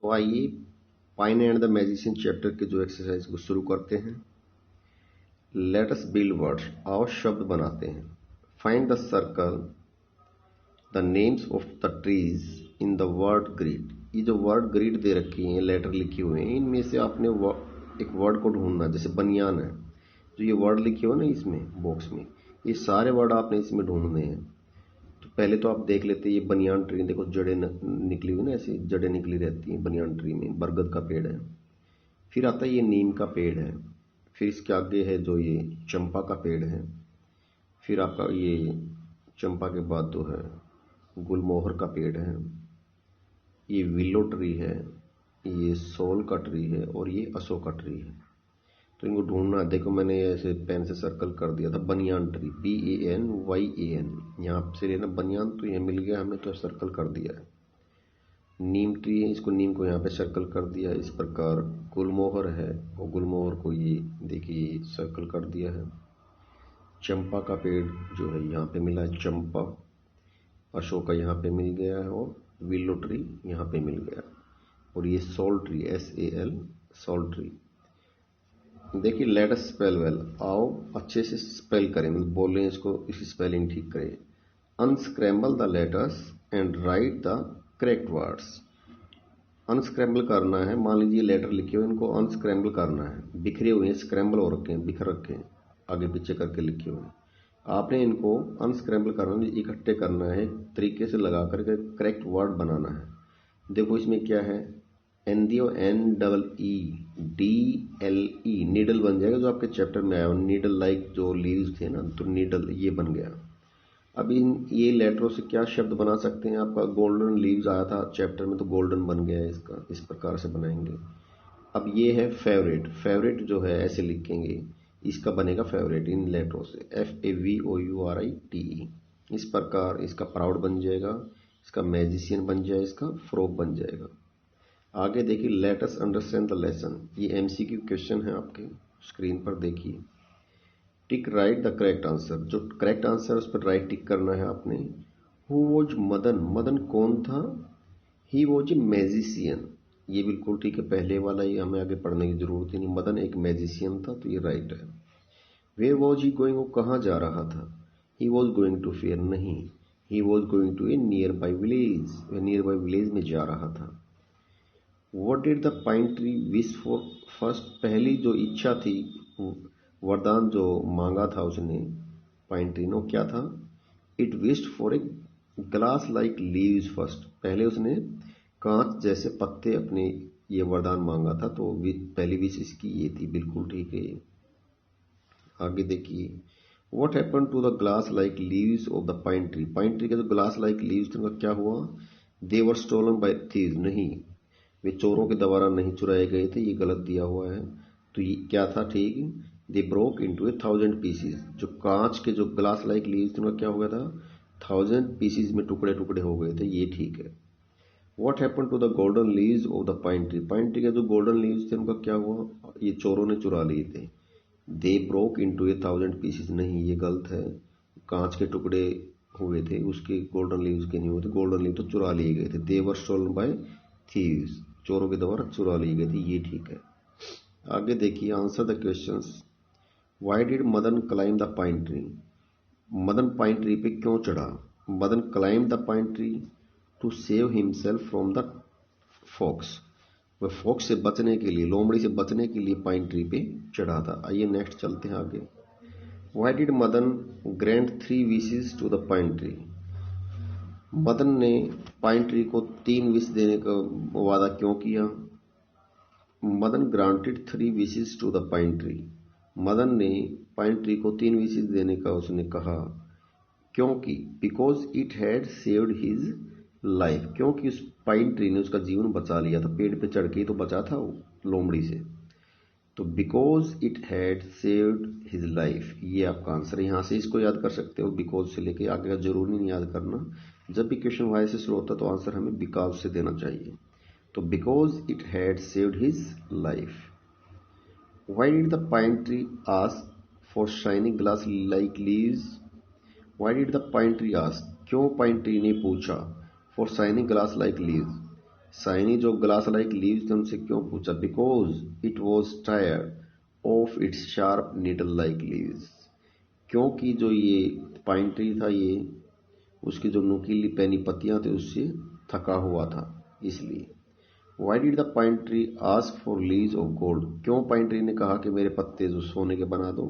तो आइए pine and the magician chapter के जो एक्सरसाइज को शुरू करते हैं। लेट अस बिल्ड वर्ड्स, आओ शब्द बनाते हैं। Find the circle the names of the trees in the word grid. ये जो वर्ड ग्रिड दे रखी हैं, लेटर लिखे हुए हैं, इनमें से आपने एक वर्ड को ढूंढना। जैसे बनियान है, जो ये वर्ड लिखे हुए ना इसमें बॉक्स में, ये सारे वर्ड आपने इसमें ढूंढने हैं। तो पहले तो आप देख लेते हैं, ये बनियान ट्री, देखो जड़ें निकली हुई ना, ऐसी जड़ें निकली रहती हैं बनियान ट्री में। बरगद का पेड़ है। फिर आता है ये नीम का पेड़ है। फिर इसके आगे है जो ये चंपा का पेड़ है। फिर आपका ये चंपा के बाद जो है गुलमोहर का पेड़ है। ये विलो ट्री है, ये सोल का ट्री है और ये अशोक का ट्री है। तो इनको ढूंढना है। देखो मैंने ऐसे पेन से सर्कल कर दिया था बनियान ट्री, BANYAN। यहाँ से लेना बनियान, तो ये मिल गया हमें, तो सर्कल कर दिया है। नीम ट्री है, इसको नीम को यहाँ पे सर्कल कर दिया। इस प्रकार गुलमोहर है, और गुलमोहर को ये देखिए सर्कल कर दिया है। चंपा का पेड़ जो है यहाँ पे मिला है, चंपा। अशोका यहाँ पे मिल गया है, और विलो ट्री यहाँ पे मिल गया। और ये sal tree, SAL, sal tree. देखिए लेट अस स्पेल वेल, आओ अच्छे से स्पेल करें, मतलब बोलें इसको, इसकी स्पेलिंग ठीक करें। Unscramble the letters and right the correct words. Unscramble करना है। मान लीजिए लेटर लिखे हुए, इनको अनस्क्रैम्बल करना है। बिखरे हुए हैं, स्क्रैम्बल हो रखे हैं, बिखर रखे हैं, आगे पीछे करके लिखे हुए हैं। आपने इनको अनस्क्रैम्बल करना है, इकट्ठे करना है, तरीके से लगा करके करेक्ट वर्ड बनाना है। देखो इसमें क्या है, NDONEEDLE, नीडल बन जाएगा, जो आपके चैप्टर में आया। नीडल लाइक जो लीव्स थे ना, तो नीडल ये बन गया। अब इन ये लेटरों से क्या शब्द बना सकते हैं। आपका गोल्डन लीव्स आया था चैप्टर में, तो गोल्डन बन गया है इसका। इस प्रकार से बनाएंगे। अब ये है फेवरेट, फेवरेट जो है ऐसे लिखेंगे, इसका बनेगा फेवरेट इन लेटरों से, FAVOURITE। इस प्रकार इसका प्राउड बन जाएगा, इसका मैजिशियन बन जाएगा, इसका फ्रॉग बन जाएगा। आगे देखिए, let us understand the lesson. ये MCQ क्वेश्चन है, आपके स्क्रीन पर देखिए। टिक राइट द करेक्ट आंसर, जो करेक्ट आंसर उस पर राइट टिक करना है आपने। हु वॉज मदन, मदन कौन था। ही वॉज ए मैजिशियन, ये बिल्कुल ठीक है, पहले वाला ही हमें आगे पढ़ने की जरूरत ही नहीं। मदन एक मैजिशियन था, तो ये राइट है। वेयर वॉज ही गोइंग, वो कहाँ जा रहा था। He was going to fair, नहीं, he was going to a nearby village, वह नियर बाई विलेज में जा रहा था। What did the pine tree wish for first, पहली जो इच्छा थी, वरदान जो मांगा था उसने पाइन ट्री ने, क्या था। It wished for a glass like leaves first, पहले उसने कांच जैसे पत्ते अपने ये वरदान मांगा था, तो पहली विश इसकी ये थी, बिल्कुल ठीक है। आगे देखिए, what happened to the glass like leaves of the pine tree, pine tree के जो ग्लास लाइक लीव्स थे उनका क्या हुआ। They were stolen by thieves, नहीं, वे चोरों के द्वारा नहीं चुराए गए थे, ये गलत दिया हुआ है। तो ये क्या था, ठीक। दे ब्रोक इनटू 1000 पीसीज, जो कांच के जो ग्लास लाइक लीव्स थे उनका क्या हो गया था, 1000 पीसीज में टुकड़े टुकड़े हो गए थे, ये ठीक है। What happened to the golden leaves of the pine tree, pine tree के जो गोल्डन लीव्स थे उनका क्या हुआ, ये चोरों ने चुरा लिए थे। दे ब्रोक इनटू 1000 पीसीज, नहीं, ये गलत है। कांच के टुकड़े हुए थे, उसके गोल्डन लीव्स के नहीं हुए थे, गोल्डन लीव तो चुरा लिए गए थे। दे वर स्टोलन बाय थीव्स, चोरों के द्वारा चुरा लिए गए थे, ये ठीक है। आगे देखिए, answer the questions. Why did Madan climb the pine tree, Madan pine tree पे क्यों चढ़ा। Madan climb the pine tree to save himself from the fox, वह फॉक्स से बचने के लिए, लोमड़ी से बचने के लिए पाइन ट्री पे चढ़ा था। आइए नेक्स्ट चलते हैं आगे। Why did Madan grant 3 wishes to the pine tree, Madan ने पाइन ट्री को 3 विश देने का वादा क्यों किया। Madan granted 3 wishes to the pine tree, Madan ने पाइन ट्री को 3 विशेस देने का उसने कहा, क्योंकि because it had saved his life, क्योंकि उस पाइन ट्री ने उसका जीवन बचा लिया था, पेड़ पे चढ़ के ही तो बचा था वो लोमड़ी से। तो because it had saved his life, ये आपका आंसर है। यहाँ से इसको याद कर सकते हो, बिकॉज से लेके आगे का जरूरी नहीं याद करना। जब भी क्वेश्चन वाई से शुरू होता है तो आंसर हमें बिकॉज से देना चाहिए। तो because it had saved his life. Why did the pine tree ask for shining glass like leaves, why did the pine tree ask, क्यों पाइन ट्री ने पूछा, for shining glass like leaves, shiny जो glass like leaves थे उनसे क्यों पूछा? Because it was tired of its sharp needle like leaves, क्योंकि जो ये पाइन ट्री था ये उसकी जो नुकीली पैनी पत्तियां थी उससे थका हुआ था, इसलिए। Why did the pine tree ask for leaves of gold, क्यों पाइन ट्री ने कहा कि मेरे पत्ते जो सोने के बना दो?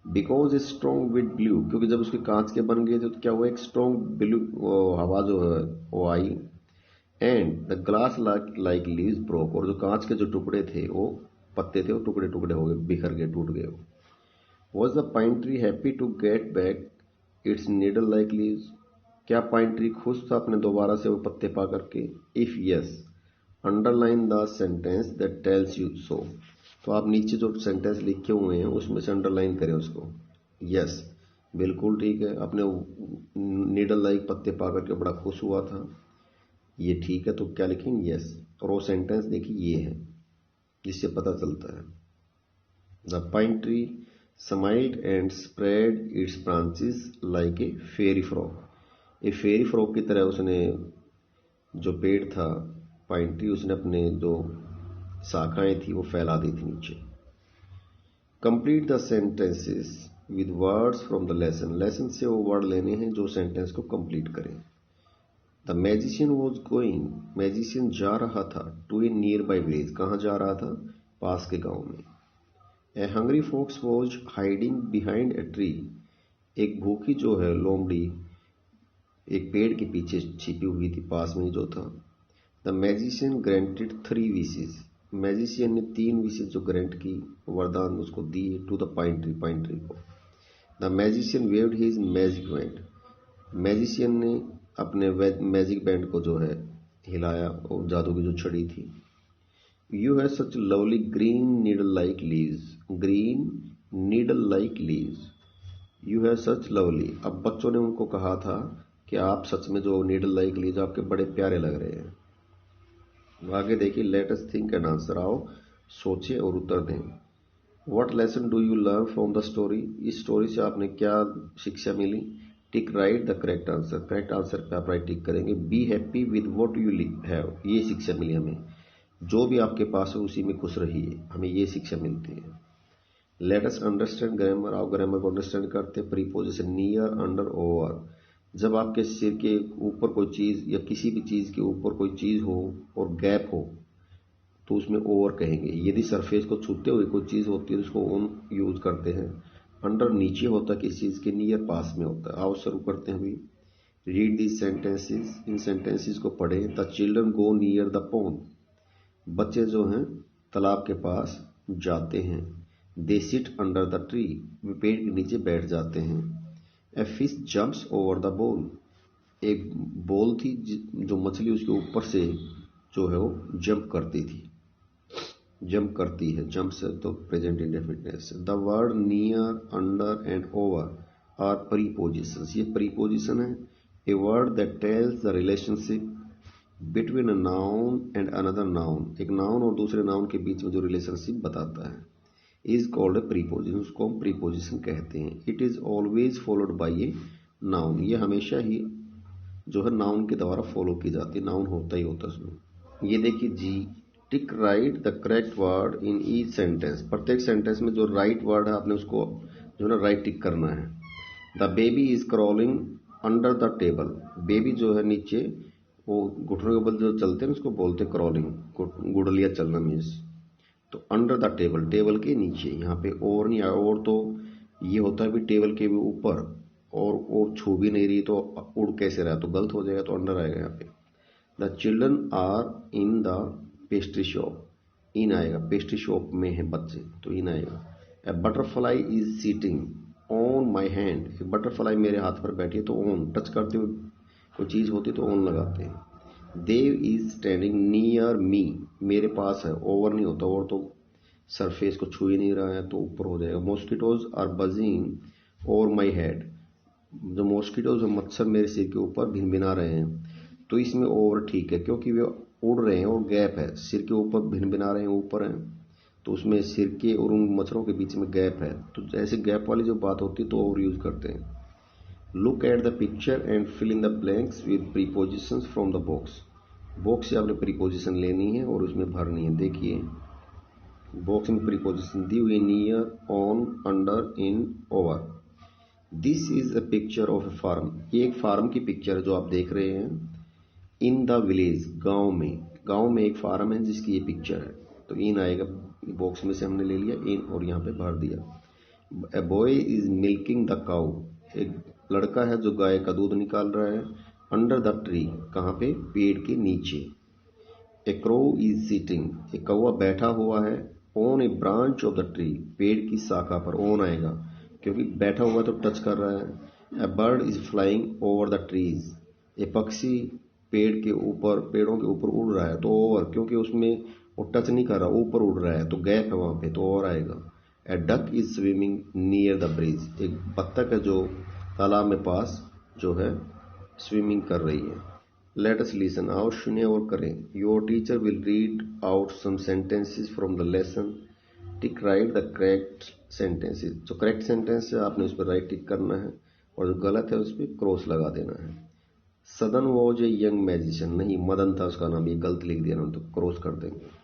Because a strong wind blue, क्योंकि जब उसके कांच के बन गए थे तो क्या हुआ, एक स्ट्रॉन्ग ब्लू हवा जो है वो आई, and the glass like leaves broke, और जो कांच के जो टुकड़े थे वो पत्ते थे वो टुकड़े टुकड़े हो गए, बिखर गए, टूट गए। Was the pine tree happy to get back its needle like leaves, क्या पाइन ट्री खुश था अपने दोबारा से वो पत्ते पा करके? If yes underline the sentence that tells you so, तो आप नीचे जो सेंटेंस लिखे हुए हैं उसमें से अंडरलाइन करें उसको। यस बिल्कुल ठीक है, अपने नीडल लाइक पत्ते पा करके बड़ा खुश हुआ था, ये ठीक है, तो क्या लिखेंगे? यस। और वो सेंटेंस देखिए ये है जिससे पता चलता है। The pine tree smiled and spread its branches like a fairy frock, a fairy frock की तरह उसने जो पेड़ था पाइन ट्री, उसने अपने जो शाखाएं थी वो फैला दी थी नीचे। Complete the sentences with words from the lesson, lesson से वो वर्ड लेने हैं जो सेंटेंस को कंप्लीट करें। The magician was going, magician जा रहा था, to a nearby village, कहाँ जा रहा था? पास के गांव में। A hungry fox was hiding behind a tree, एक भूखी जो है लोमड़ी एक पेड़ के पीछे छिपी हुई थी, पास में ही जो था। The magician granted 3 wishes, magician ने 3 विशेस जो ग्रांट की, वरदान उसको दिए, to the pine tree, pine tree को। The magician waved his magic band, magician ने अपने मैजिक बैंड को जो है हिलाया, और जादू की जो छड़ी थी। You have such lovely green needle like leaves, green needle like leaves, you have such lovely. अब बच्चों ने उनको कहा था कि आप सच में जो नीडल लाइक लीव्स आपके बड़े प्यारे लग रहे हैं। आगे देखिए, let us think and answer, आओ सोचें और उत्तर दें। What lesson do you learn from the story, इस स्टोरी से आपने क्या शिक्षा मिली? Tick right the correct answer, correct answer पे आप राइट टिक करेंगे। Be happy with what you have, ये शिक्षा मिली हमें, जो भी आपके पास है उसी में खुश रहिए, हमें ये शिक्षा मिलती है। लेट अस अंडरस्टैंड ग्रामर, आओ ग्रामर को अंडरस्टैंड करते। प्रीपोजिशन नियर, अंडर, ओवर, जब आपके सिर के ऊपर कोई चीज या किसी भी चीज के ऊपर कोई चीज हो और गैप हो तो उसमें ओवर कहेंगे। यदि सरफेस को छूते हुए कोई चीज होती है तो उसको ऑन यूज करते हैं। अंडर नीचे होता है किसी चीज के, नियर पास में होता है। आओ शुरू करते हैं अभी। रीड दीज सेंटेंसेस, इन सेंटेंसेस को पढ़ें। The children go near the pond, बच्चे जो हैं तालाब के पास जाते हैं। They sit under the tree, वे पेड़ के नीचे बैठ जाते हैं। A fish jumps over the bowl, एक बोल थी जो मछली उसके ऊपर से जो है वो जंप करती थी, जंप करती है। जंप से तो present indefinite. The word near, under and over are prepositions, ये प्रीपोजिशन है। A word that tells the relationship between a noun and another noun, एक नाउन और दूसरे नाउन के बीच में जो रिलेशनशिप बताता है, इज कॉल्ड ए प्रीपोजिशन, उसको हम प्रीपोजिशन कहते हैं। It is always followed by a noun, ये हमेशा ही जो है नाउन के द्वारा फॉलो की जाती है, नाउन होता ही होता है उसमें। ये देखिए जी, tick right the correct word in each sentence, प्रत्येक सेंटेंस में जो राइट वर्ड है आपने उसको जो है ना राइट टिक करना है। The baby is crawling under the table, baby जो है नीचे वो घुटनों के बल जो चलते हैं उसको बोलते हैं क्रॉलिंग, गुड़लिया चलना मीन्स। तो अंडर द टेबल, टेबल के नीचे, यहाँ पे और नहीं आया। और तो ये होता है भी टेबल के भी ऊपर, और छू भी नहीं रही तो उड़ कैसे रहा, तो गलत हो जाएगा, तो अंडर आएगा यहाँ पे। The children are in the pastry shop, in आएगा, पेस्ट्री शॉप में है बच्चे तो इन आएगा। A butterfly is sitting on my hand, एक बटरफ्लाई मेरे हाथ पर बैठी है तो ऑन, टच करते हुए कोई चीज होती तो ऑन लगाते हैं। देव इज स्टैंडिंग नियर मी, मेरे पास है, ओवर नहीं होता, और तो सरफेस को छू ही नहीं रहा है तो ऊपर हो जाएगा। Mosquitoes are buzzing over my head, जो मॉस्किटोज मच्छर मेरे सिर के ऊपर भिनभिना रहे हैं, तो इसमें ओवर ठीक है क्योंकि वे उड़ रहे हैं और गैप है, सिर के ऊपर भिनभिना रहे हैं, ऊपर हैं, तो उसमें सिर के और उन मच्छरों के बीच में गैप है, तो ऐसे गैप वाली जो बात होती है तो ओवर यूज करते हैं। Look at the picture and fill in the blanks with prepositions from the box, box से आपने प्रीपोजिशन लेनी है और उसमें भरनी है। देखिए बॉक्स में प्रीपोजिशन दी हुई, near, on, under, in, over. This is a picture of a farm. ये एक फार्म की पिक्चर है जो आप देख रहे हैं। इन द विलेज, गांव में एक फार्म है जिसकी ये पिक्चर है। तो इन आएगा, बॉक्स में से हमने ले लिया इन और यहाँ पे भर दिया। A boy is milking the cow. एक लड़का है जो गाय का दूध निकाल रहा है। अंडर द ट्री, कहाँ पे, पेड़ के नीचे। ए क्रो इज सिटिंग, एक कौवा बैठा हुआ है। On A branch of the tree, पेड़ की शाखा पर। ऑन आएगा क्योंकि बैठा हुआ तो टच कर रहा है। A bird is flying over the trees, a पक्षी पेड़ों के ऊपर उड़ रहा है। तो ओवर, क्योंकि उसमें वो टच नहीं कर रहा, ऊपर उड़ रहा है तो गैप है वहां पे, तो ओवर आएगा। A duck is swimming near the bridge, एक बत्तख है जो तालाब में पास जो है स्विमिंग कर रही है। लेट अस लिसन, आओ सुनिए और करें। Your teacher will read out some sentences from the lesson. Tick right the correct sentences. जो करेक्ट सेंटेंस है आपने उस पर राइट टिक करना है और जो गलत है उस पर क्रॉस लगा देना है। सदन वॉज ए यंग मैजिशियन, नहीं मदन था उसका नाम, ये गलत लिख दिया ना तो क्रॉस कर देंगे।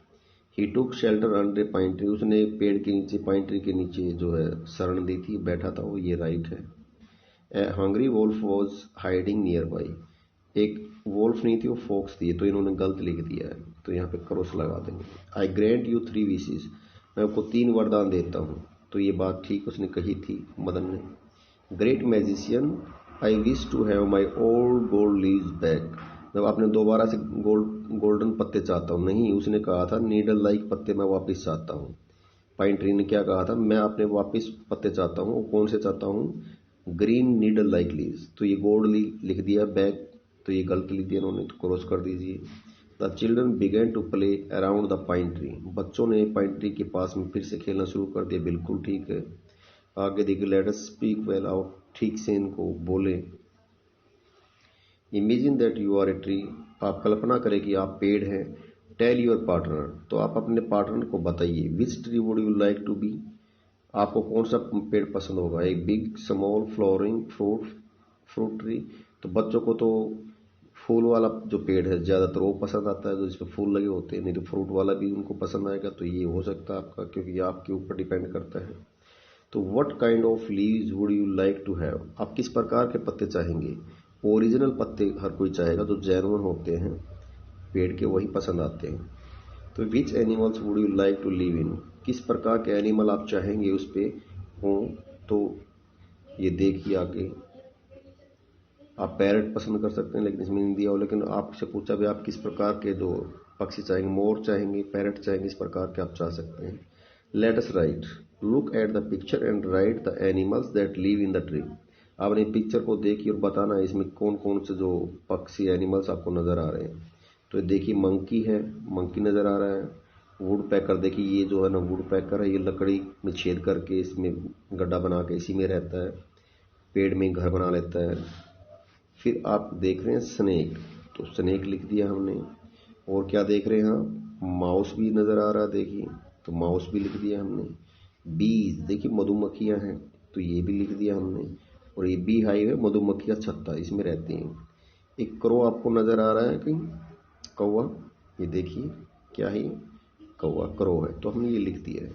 ही टुक शेल्टर अंडर ए पाइन ट्री, उसने पेड़ के नीचे, पाइन ट्री के नीचे जो है शरण दी थी, बैठा था वो, ये राइट है। A hungry wolf was hiding nearby, एक वोल्फ नहीं थी वो फॉक्स थी, तो इन्होंने गलत लिख दिया है तो यहाँ पे क्रॉस लगा देंगे। आई ग्रेंट यू 3 विशेस, मैं आपको 3 वरदान देता हूँ, तो ये बात ठीक उसने कही थी मदन ने। Great magician, I wish to have my old gold leaves back, जब आपने दोबारा से गोल्डन पत्ते चाहता हूँ, नहीं उसने कहा था नीडल लाइक पत्ते मैं वापस चाहता हूँ। पाइन ट्री ने क्या कहा था, मैं अपने वापस पत्ते चाहता हूँ, कौन से चाहता हूँ, ग्रीन नीडल लाइक लीव्स, तो ये गोल्ड लिख दिया, बैक तो ये गलत लिख दिया इन्होंने, तो क्रॉस कर दीजिए। The children begin to play around the pine tree, बच्चों ने पाइन ट्री के पास में फिर से खेलना शुरू कर दिया, बिल्कुल ठीक है। आगे देखिए, let us speak well out, ठीक से इनको बोले। Imagine that you are a tree, आप कल्पना करें कि आप पेड़ हैं। टेल योर पार्टनर, तो आप अपने पार्टनर को बताइए। Which tree would you like to be, आपको कौन सा पेड़ पसंद होगा, एक big, small, flowering, fruit tree. तो बच्चों को तो फूल वाला जो पेड़ है ज़्यादातर वो पसंद आता है, जो जिसपे फूल लगे होते हैं, नहीं तो फ्रूट वाला भी उनको पसंद आएगा, तो ये हो सकता है आपका, क्योंकि ये आपके ऊपर डिपेंड करता है। तो what kind of leaves would you like to have, आप किस प्रकार के पत्ते चाहेंगे। ओरिजिनल पत्ते हर कोई चाहेगा, जो जेन्युइन होते हैं पेड़ के, वही पसंद आते हैं। तो which animals would you like to live in, किस प्रकार के एनिमल आप चाहेंगे उस पे हों। तो ये देखिए आगे, आप पैरट पसंद कर सकते हैं, लेकिन इसमें नहीं दिया हो, लेकिन आपसे पूछा भी आप किस प्रकार के जो पक्षी चाहेंगे, मोर चाहेंगे, पैरट चाहेंगे, इस प्रकार के आप चाह सकते हैं। Let us right, look at the picture and right the animals that live in the tree, आपने पिक्चर को देखिए और बताना है इसमें कौन कौन से जो पक्षी एनिमल्स आपको नजर आ रहे हैं। तो देखिए मंकी है, मंकी नजर आ रहा है। वुड पैकर, देखिए ये जो है ना वुड पैकर है, ये लकड़ी में छेद करके इसमें गड्ढा बना के इसी में रहता है, पेड़ में घर बना लेता है। फिर आप देख रहे हैं स्नेक, तो स्नेक लिख दिया हमने। और क्या देख रहे हैं आप, माउस भी नजर आ रहा है, देखिए तो माउस भी लिख दिया हमने। बीज, देखिए मधुमक्खियां हैं, तो ये भी लिख दिया हमने। और ये बी हाइव है, मधुमक्खियां छत्ता इसमें रहती हैं। एक क्रो आपको नजर आ रहा है कहीं, कौवा, ये देखिए क्या है, कौवा क्रो है, तो हमने ये लिख दिया है।